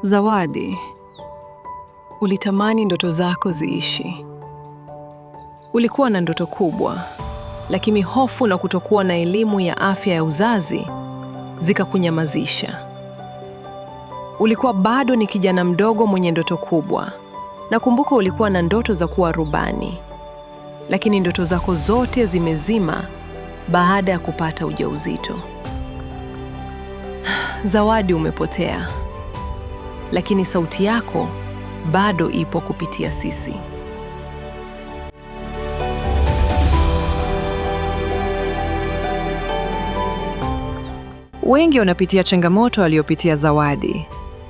Zawadi, ulitamani ndoto zako ziishi. Ulikuwa na ndoto kubwa, lakini hofu na kutokuwa na elimu ya afya ya uzazi zikakunyamazisha. Ulikuwa bado ni kijana mdogo mwenye ndoto kubwa. Nakumbuka ulikuwa na ndoto za kuwa rubani, lakini ndoto zako zote zimezima baada ya kupata ujauzito. Zawadi, umepotea, lakini sauti yako bado ipo kupitia sisi. Wengi wanapitia changamoto aliyopitia Zawadi,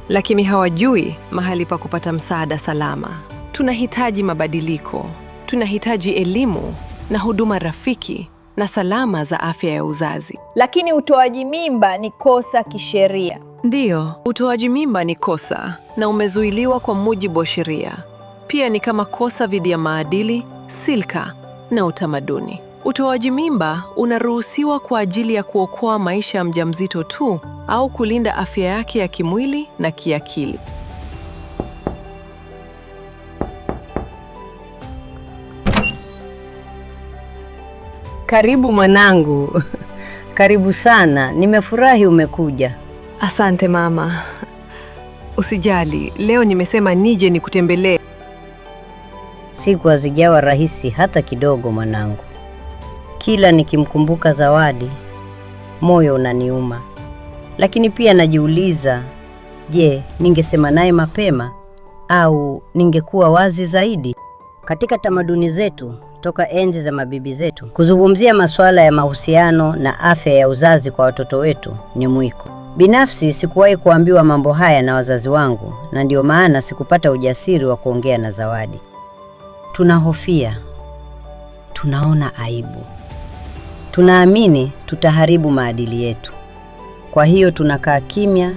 lakini hawajui mahali pa kupata msaada salama. Tunahitaji mabadiliko, tunahitaji elimu na huduma rafiki na salama za afya ya uzazi. Lakini utoaji mimba ni kosa kisheria. Ndiyo, utoaji mimba ni kosa na umezuiliwa kwa mujibu wa sheria. Pia ni kama kosa dhidi ya maadili, silka na utamaduni. Utoaji mimba unaruhusiwa kwa ajili ya kuokoa maisha ya mjamzito tu au kulinda afya yake ya kimwili na kiakili. Karibu mwanangu. Karibu sana. Nimefurahi umekuja. Asante mama. Usijali, leo nimesema nije nikutembelee. Siku hazijawa rahisi hata kidogo mwanangu. Kila nikimkumbuka Zawadi, moyo unaniuma. Lakini pia najiuliza, je, ningesema naye mapema au ningekuwa wazi zaidi? Katika tamaduni zetu, toka enzi za mabibi zetu, kuzungumzia masuala ya mahusiano na afya ya uzazi kwa watoto wetu ni mwiko. Binafsi sikuwahi kuambiwa mambo haya na wazazi wangu, na ndio maana sikupata ujasiri wa kuongea na Zawadi. Tunahofia, tunaona aibu, tunaamini tutaharibu maadili yetu. Kwa hiyo tunakaa kimya,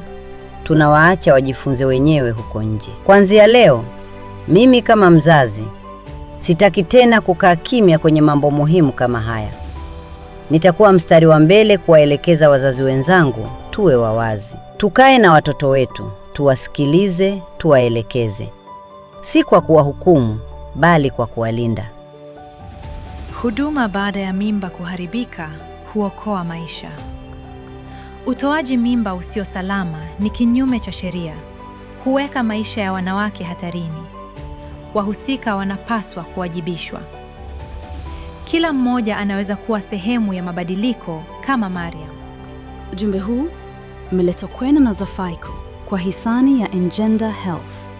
tunawaacha wajifunze wenyewe huko nje. Kuanzia leo, mimi kama mzazi sitaki tena kukaa kimya kwenye mambo muhimu kama haya. Nitakuwa mstari wa mbele kuwaelekeza wazazi wenzangu tuwe wawazi. Tukae na watoto wetu, tuwasikilize, tuwaelekeze. Si kwa kuwahukumu, bali kwa kuwalinda. Huduma baada ya mimba kuharibika huokoa maisha. Utoaji mimba usio salama ni kinyume cha sheria, huweka maisha ya wanawake hatarini. Wahusika wanapaswa kuwajibishwa. Kila mmoja anaweza kuwa sehemu ya mabadiliko kama Mariam. Ujumbe huu umeletwa kwenu na Zafaiko kwa hisani ya Engender Health.